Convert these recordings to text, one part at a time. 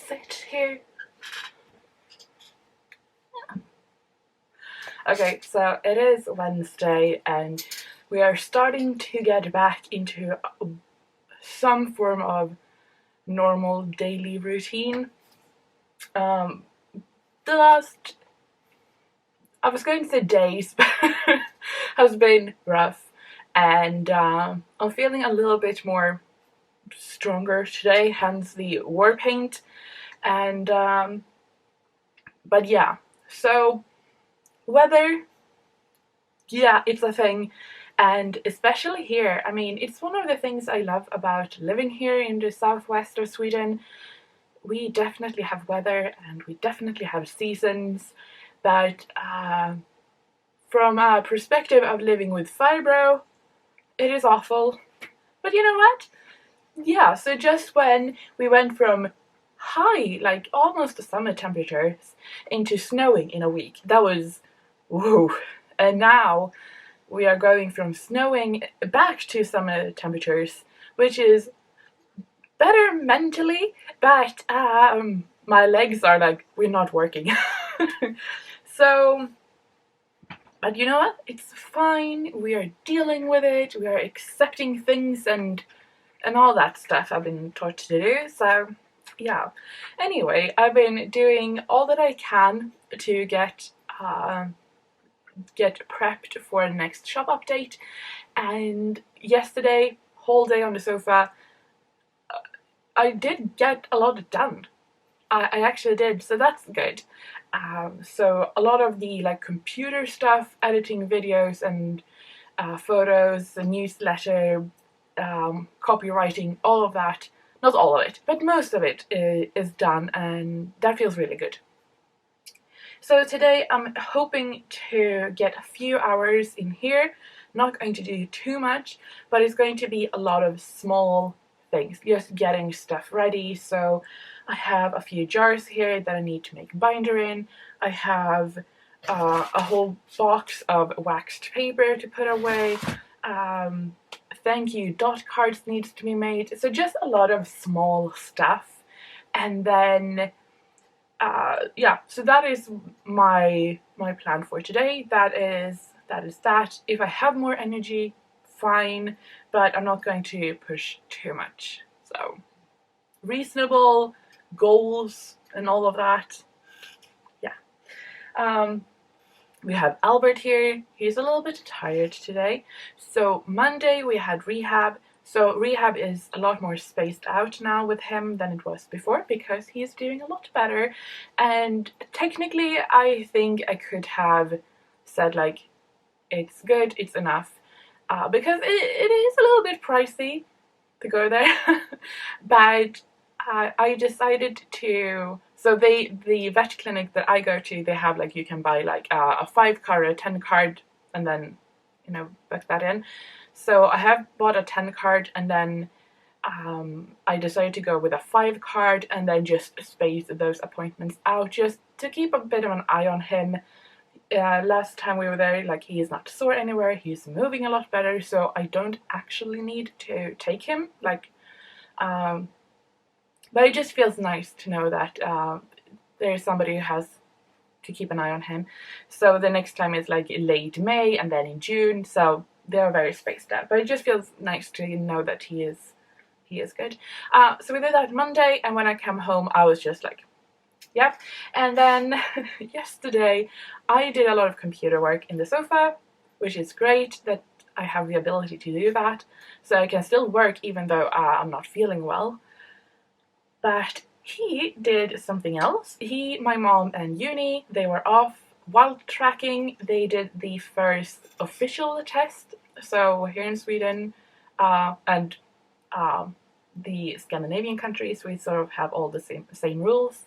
sit here. Okay, so it is Wednesday and we are starting to get back into some form of normal daily routine. The last, I was going to say days, has been rough, and I'm feeling a little bit more stronger today, hence the war paint. And but yeah, so weather, yeah, it's a thing. And especially here, I mean, it's one of the things I love about living here in the southwest of Sweden. We definitely have weather and we definitely have seasons, but from a perspective of living with fibro, it is awful. But you know what? Yeah, so just when we went from high, like almost summer temperatures, into snowing in a week, that was whoa. And now we are going from snowing back to summer temperatures, which is better mentally, but my legs are like, we're not working. So, but you know what? It's fine. We are dealing with it. We are accepting things and all that stuff I've been taught to do. So, yeah. Anyway, I've been doing all that I can to get prepped for the next shop update. And yesterday, whole day on the sofa, I did get a lot done. I actually did, so that's good. So a lot of the like computer stuff, editing videos and photos, the newsletter, copywriting, all of that. Not all of it, but most of it is done, and that feels really good. So today I'm hoping to get a few hours in here. Not going to do too much, but it's going to be a lot of small things, just getting stuff ready. So I have a few jars here that I need to make binder in. I have a whole box of waxed paper to put away. Thank you dot cards needs to be made. So just a lot of small stuff. And then yeah, so that is my plan for today. That is that. If I have more energy, fine, but I'm not going to push too much. So reasonable goals and all of that. Yeah. We have Albert here. He's a little bit tired today. So Monday we had rehab. So rehab is a lot more spaced out now with him than it was before because he's doing a lot better. And technically I think I could have said like, it's good, it's enough. Because it is a little bit pricey to go there. But I decided to, so the vet clinic that I go to, they have like, you can buy like a 5 card or a 10 card and then, you know, book that in. So I have bought a 10 card and then I decided to go with a 5 card and then just space those appointments out just to keep a bit of an eye on him. Last time we were there, like, he is not sore anywhere, he's moving a lot better, so I don't actually need to take him, like, but it just feels nice to know that there's somebody who has to keep an eye on him. So the next time is like late May and then in June, so they're very spaced out, but it just feels nice to know that he is good. So we did that Monday, and when I came home I was just like, yep. And then yesterday I did a lot of computer work in the sofa, which is great that I have the ability to do that, so I can still work even though I'm not feeling well. But he did something else. My mom and uni, they were off wild tracking. They did the first official test. So here in Sweden and the Scandinavian countries, we sort of have all the same rules.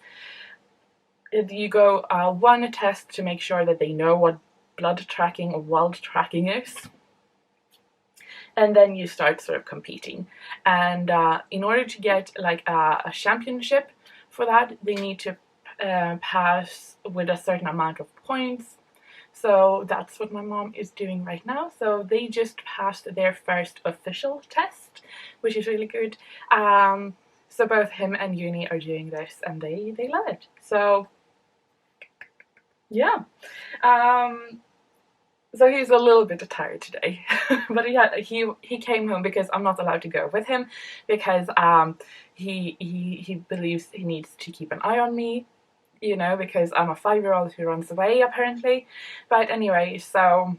You go one test to make sure that they know what blood tracking or wild tracking is. And then you start sort of competing. And in order to get like a championship for that, they need to pass with a certain amount of points. So that's what my mom is doing right now. So they just passed their first official test, which is really good. So So both him and Uni are doing this, and they love it. So yeah. So he's a little bit tired today, but he came home because I'm not allowed to go with him because he believes he needs to keep an eye on me, you know, because I'm a 5-year-old who runs away apparently. But anyway, so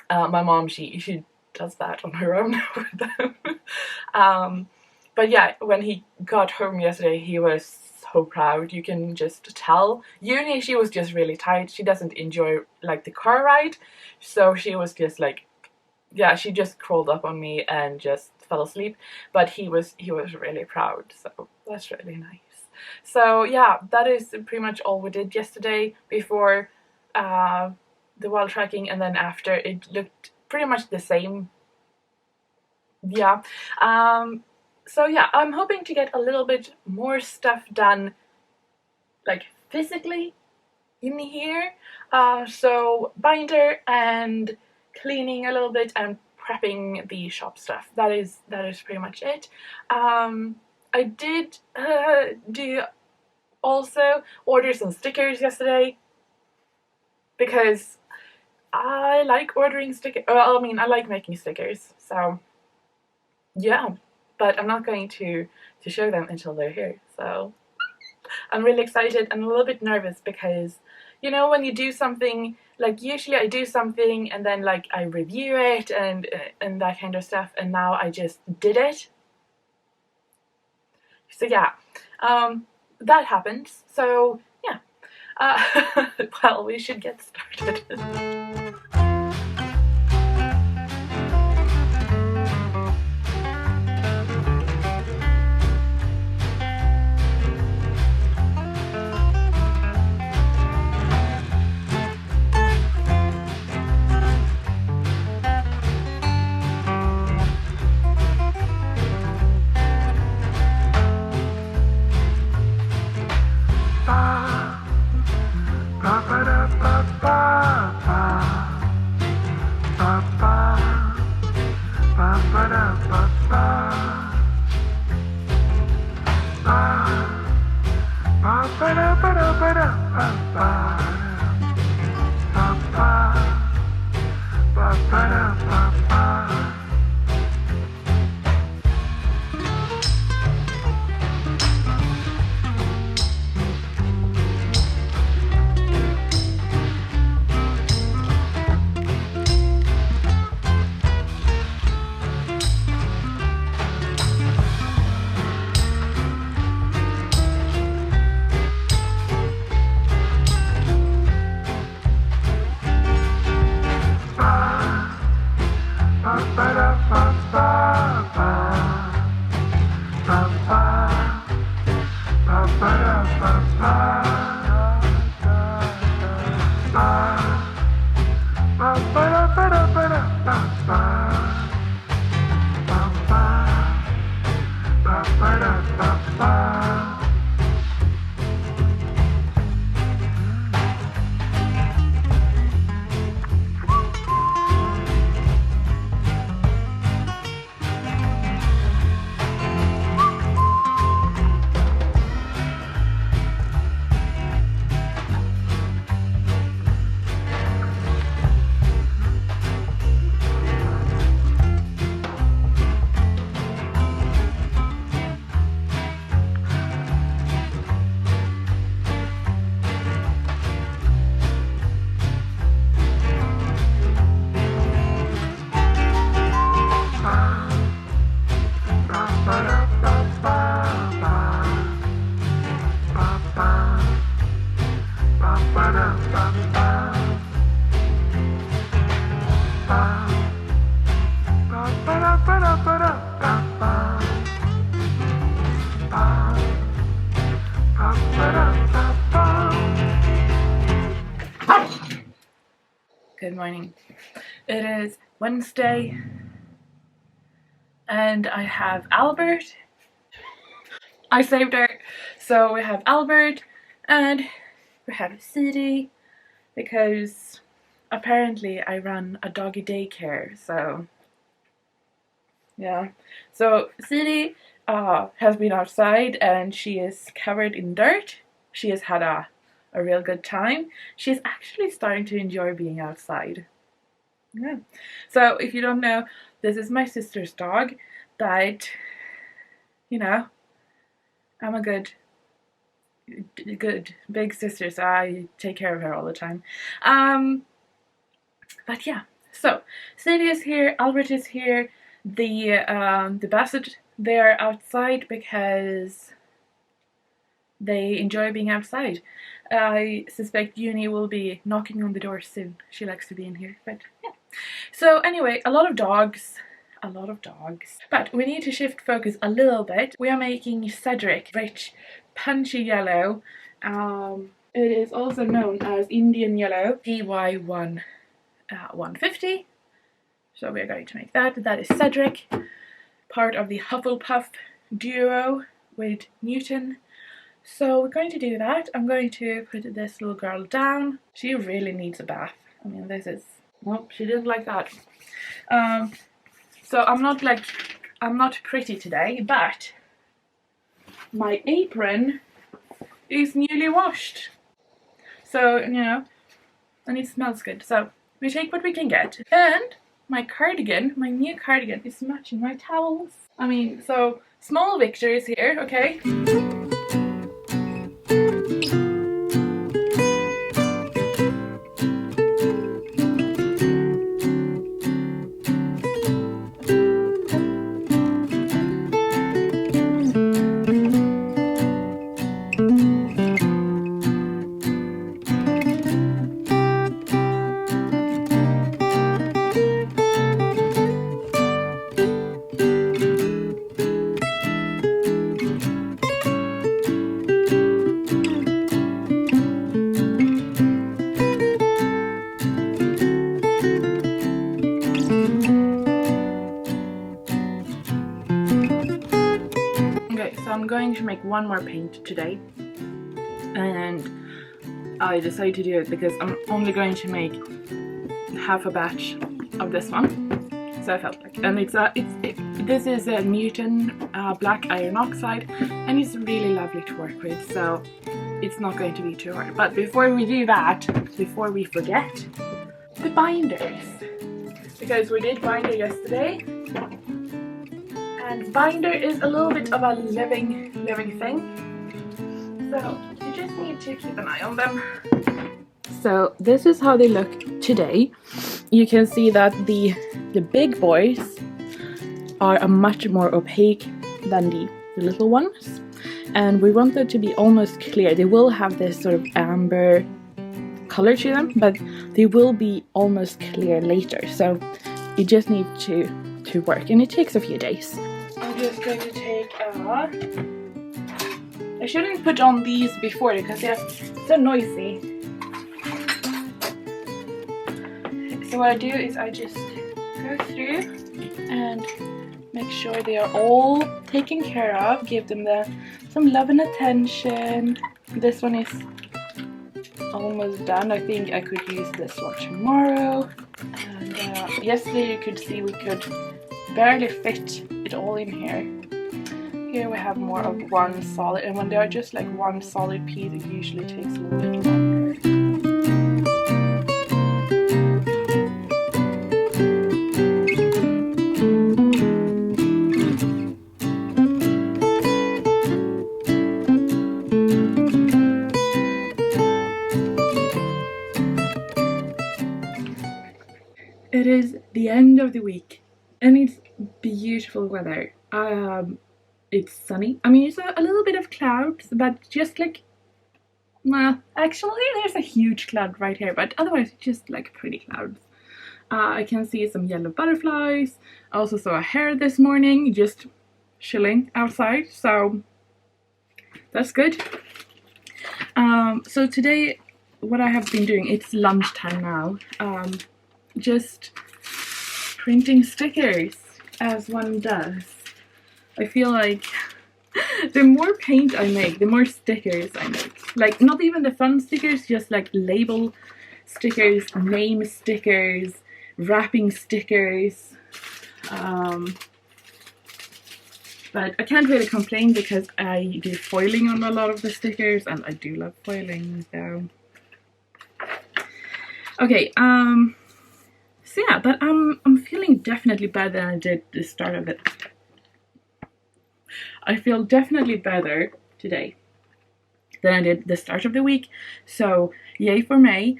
my mom she does that on her own with them. But yeah, when he got home yesterday, he was so proud. You can just tell. Uni, she was just really tired. She doesn't enjoy like the car ride, so she was just like, yeah, she just crawled up on me and just fell asleep. But he was really proud, so that's really nice. So yeah, that is pretty much all we did yesterday before the wall tracking, and then after it looked pretty much the same. Yeah. So yeah, I'm hoping to get a little bit more stuff done, like physically in here. So binder and cleaning a little bit and prepping the shop stuff. That is pretty much it. I did do also order some stickers yesterday because I like ordering stickers. Well, I mean, I like making stickers. So yeah, but I'm not going to show them until they're here. So I'm really excited and a little bit nervous because, you know, when you do something, like usually I do something and then like I review it and that kind of stuff, and now I just did it. So yeah, that happened. So yeah, well, we should get started. Good morning. It is Wednesday and I have Albert. I saved her. So we have Albert and we have Cedric because apparently I run a doggy daycare. So yeah. So Cedric has been outside and she is covered in dirt. She has had a real good time. She's actually starting to enjoy being outside. Yeah. So if you don't know, this is my sister's dog, but you know, I'm a good big sister, so I take care of her all the time. But yeah, so Sadie is here, Albert is here, the Basset, they're outside because they enjoy being outside. I suspect Uni will be knocking on the door soon. She likes to be in here, but yeah. So anyway, a lot of dogs. But we need to shift focus a little bit. We are making Cedric rich, punchy yellow. It is also known as Indian yellow, GY1 150. So we're going to make that. That is Cedric, part of the Hufflepuff duo with Newton. So we're going to do that. I'm going to put this little girl down. She really needs a bath. I mean, this is... Nope, she didn't like that. So I'm not pretty today, but my apron is newly washed. So, you know, and it smells good. So we take what we can get. And my cardigan, my new cardigan, is matching my towels. I mean, so small victories here, okay? So I'm going to make one more paint today, and I decided to do it because I'm only going to make half a batch of this one. So I felt like, and this is a Newton black iron oxide, and it's really lovely to work with, so it's not going to be too hard. But before we do that, before we forget, the binders, because we did binder yesterday. And binder is a little bit of a living thing, so you just need to keep an eye on them. So this is how they look today. You can see that the big boys are a much more opaque than the little ones, and we want them to be almost clear. They will have this sort of amber color to them, but they will be almost clear later, so you just need to work, and it takes a few days. I'm just going to take I shouldn't put on these before because they're so noisy. So what I do is I just go through and make sure they are all taken care of, give them some love and attention. This one is almost done. I think I could use this one tomorrow. And yesterday you could see we could barely fit it all in here. Here we have more of one solid, and when they are just like one solid piece, it usually takes a little bit longer. It is the end of the week, and it's beautiful weather. It's sunny. I mean, it's a little bit of clouds, but just like, well, actually there's a huge cloud right here, but otherwise it's just like pretty clouds. I can see some yellow butterflies. I also saw a hare this morning just chilling outside, so that's good. So today what I have been doing, it's lunchtime now, just printing stickers as one does. I feel like the more paint I make, the more stickers I make. Like, not even the fun stickers, just like label stickers, name stickers, wrapping stickers. But I can't really complain because I do foiling on a lot of the stickers, and I do love foiling, so. Okay, so yeah, but I'm feeling definitely better than I did the start of it. I feel definitely better today than I did the start of the week, so yay for me.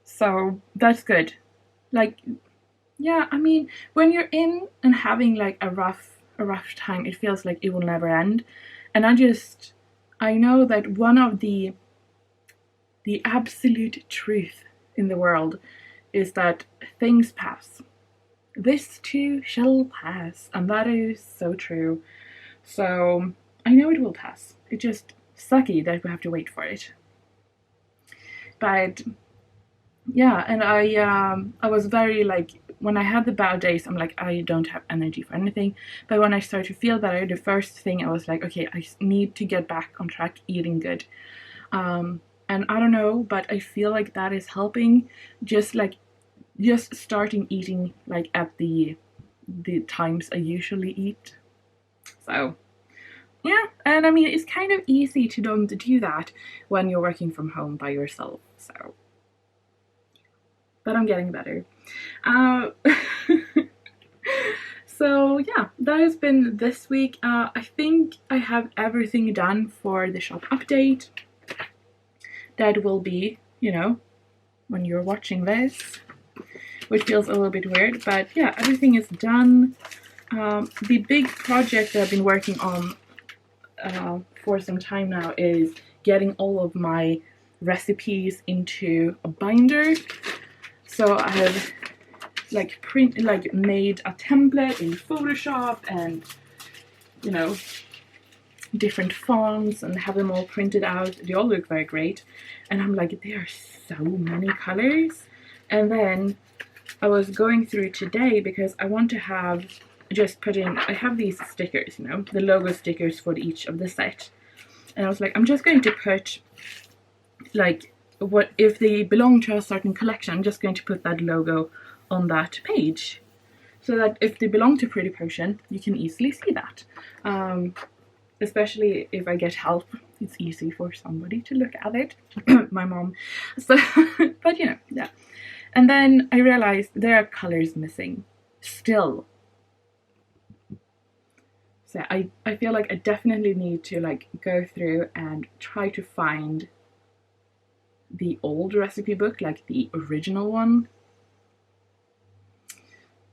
So that's good. Like, yeah, I mean, when you're in and having like a rough time, it feels like it will never end. And I know that one of the absolute truth in the world is that things pass. This too shall pass, and that is so true. So I know it will pass. It's just sucky that we have to wait for it. But yeah, and I was very like, when I had the bad days, I'm like, I don't have energy for anything. But when I started to feel better, the first thing I was like, okay, I need to get back on track eating good. And I don't know, but I feel like that is helping. Just starting eating like at the times I usually eat. So yeah, and I mean, it's kind of easy to don't do that when you're working from home by yourself. So, but I'm getting better. So yeah, that has been this week. I think I have everything done for the shop update. That will be, you know, when you're watching this, which feels a little bit weird, but yeah, everything is done. The big project that I've been working on for some time now is getting all of my recipes into a binder. So I have made a template in Photoshop and, you know, different fonts and have them all printed out. They all look very great, and I'm like, there are so many colors. And then I was going through today because I want to have I have these stickers, you know, the logo stickers for each of the set, and I was like, I'm just going to put like, what if they belong to a certain collection, I'm just going to put that logo on that page, so that if they belong to Pretty Potion, you can easily see that. Especially if I get help, it's easy for somebody to look at it. My mom. So, but you know, yeah. And then I realized there are colors missing still. So I feel like I definitely need to like go through and try to find the old recipe book, like the original one.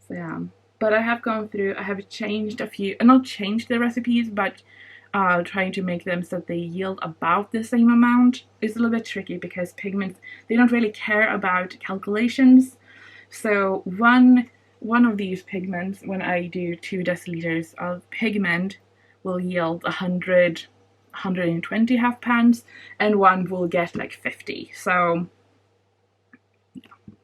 So yeah, but I have gone through, I have changed a few, not changed the recipes, but trying to make them so that they yield about the same amount. It's a little bit tricky because pigments, they don't really care about calculations. So one of these pigments, when I do 2 deciliters of pigment, will yield 120 half pans, and one will get like 50. So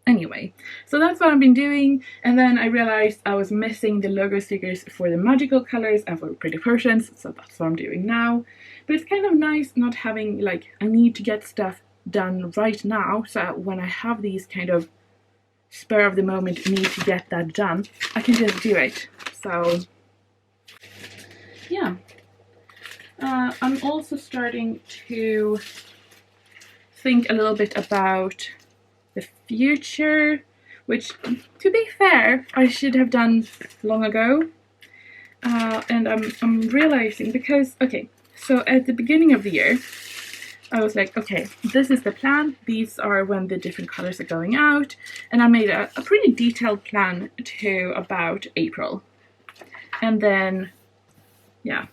anyway, so that's what I've been doing. And then I realized I was missing the logo stickers for the magical colors and for Pretty Potions, so that's what I'm doing now. But it's kind of nice not having like, I need to get stuff done right now, so when I have these kind of spur of the moment need to get that done, I can just do it. So yeah, I'm also starting to think a little bit about the future, which, to be fair, I should have done long ago. And I'm realizing, because, okay, so at the beginning of the year, I was like, okay, this is the plan. These are when the different colors are going out. And I made a pretty detailed plan to about April. And then, yeah.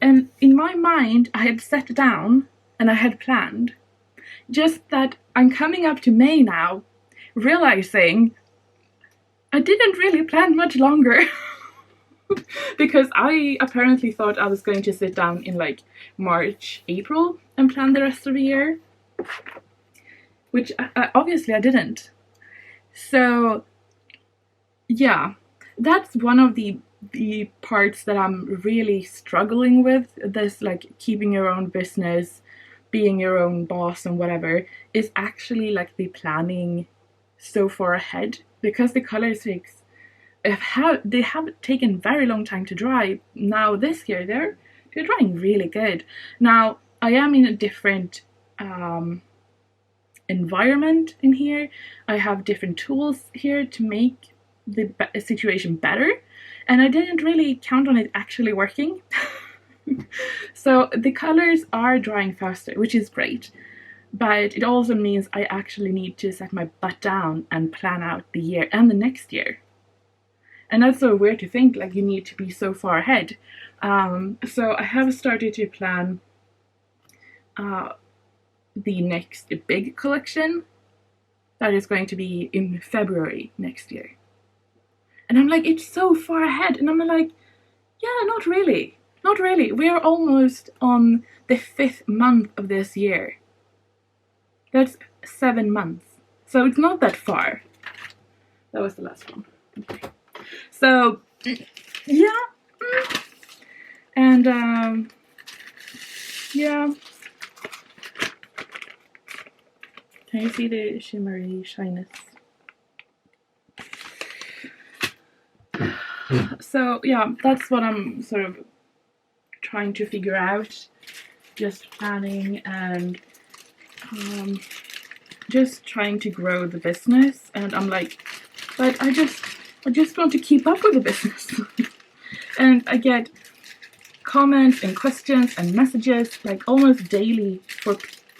And in my mind, I had sat down and I had planned. Just that I'm coming up to May now, realizing I didn't really plan much longer. Because I apparently thought I was going to sit down in like March, April and plan the rest of the year. Which obviously I didn't. So yeah, that's one of the parts that I'm really struggling with. This like keeping your own business, being your own boss and whatever, is actually like the planning so far ahead, because the color takes they have taken very long time to dry. Now this year they're drying really good. Now I am in a different environment in here. I have different tools here to make the situation better, and I didn't really count on it actually working. So the colors are drying faster, which is great, but it also means I actually need to set my butt down and plan out the year and the next year. And that's so weird to think, like, you need to be so far ahead. So I have started to plan the next big collection that is going to be in February next year. And I'm like, it's so far ahead. And I'm like, yeah, not really. Not really. We are almost on the 5th month of this year. That's 7 months. So it's not that far. That was the last one. Okay. So, yeah. And, yeah. Can you see the shimmery shyness? So, yeah, that's what I'm sort of trying to figure out. Just planning and just trying to grow the business. And I'm like, but I just want to keep up with the business. And I get comments and questions and messages like almost daily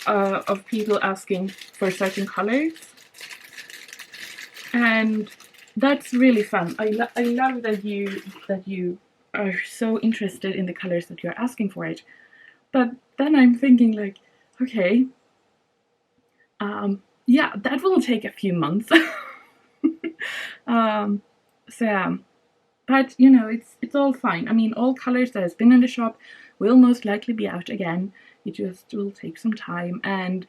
of people asking for certain colors, and that's really fun. I love that you are so interested in the colors that you're asking for it. But then I'm thinking like, okay, yeah, that will take a few months. So yeah, but you know, it's all fine. I mean, all colors that has been in the shop will most likely be out again. It just will take some time, and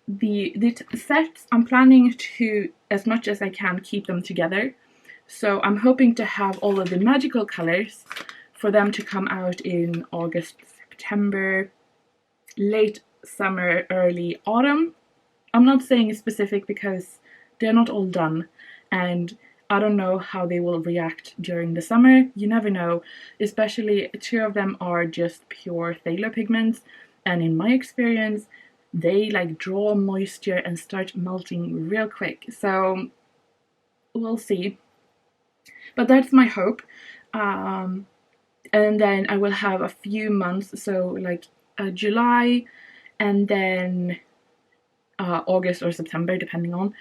the sets, I'm planning to, as much as I can, keep them together. So I'm hoping to have all of the magical colors for them to come out in August, September, late summer, early autumn. I'm not saying specific because they're not all done, and I don't know how they will react during the summer. You never know, especially 2 of them are just pure phthalo pigments, and in my experience they like draw moisture and start melting real quick. So we'll see, but that's my hope. And then I will have a few months, so like July, and then August or September, depending on,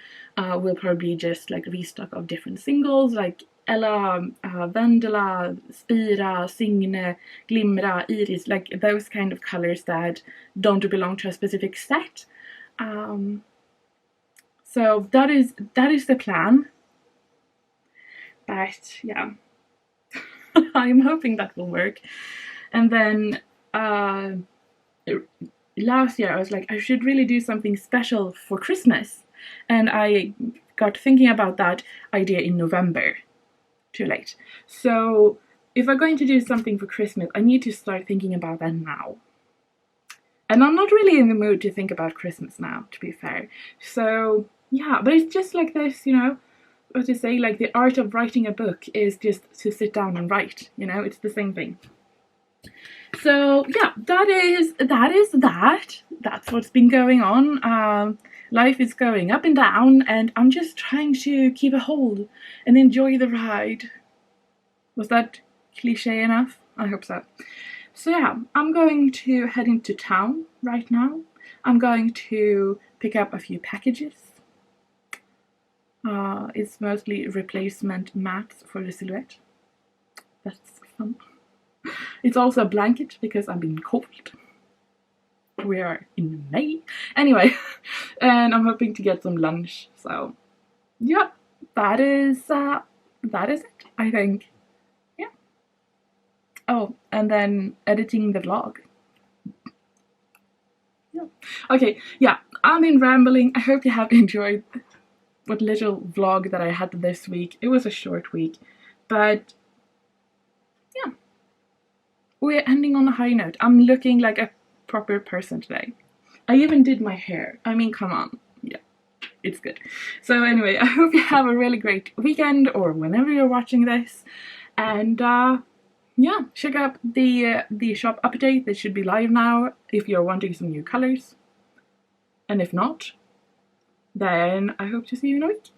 we'll probably just like restock of different singles like Ella, Vendela, Spira, Signe, Glimra, Iris, like those kind of colors that don't belong to a specific set. So that is the plan. But yeah, I'm hoping that will work. And then last year I was like, I should really do something special for Christmas, and I got thinking about that idea in November. Too late. So if I'm going to do something for Christmas, I need to start thinking about that now. And I'm not really in the mood to think about Christmas now, to be fair. So yeah, but it's just like this, you know, what to say, like the art of writing a book is just to sit down and write, you know, it's the same thing. So yeah, that's what's been going on. Life is going up and down, and I'm just trying to keep a hold and enjoy the ride. Was that cliche enough? I hope so. So yeah, I'm going to head into town right now. I'm going to pick up a few packages. It's mostly replacement mats for the silhouette. That's fun. It's also a blanket because I'm being cold. We are in May. Anyway, and I'm hoping to get some lunch. So yeah, that is it, I think. Yeah. Oh, and then editing the vlog. Yeah. Okay, yeah, I've been rambling. I hope you have enjoyed what little vlog that I had this week. It was a short week, but yeah, we're ending on a high note. I'm looking like a proper person today. I even did my hair. I mean, come on. Yeah. it's good. So anyway, I hope you have a really great weekend or whenever you're watching this, and yeah, check out the shop update. That should be live now if you're wanting some new colors, and if not, then I hope to see you in a week.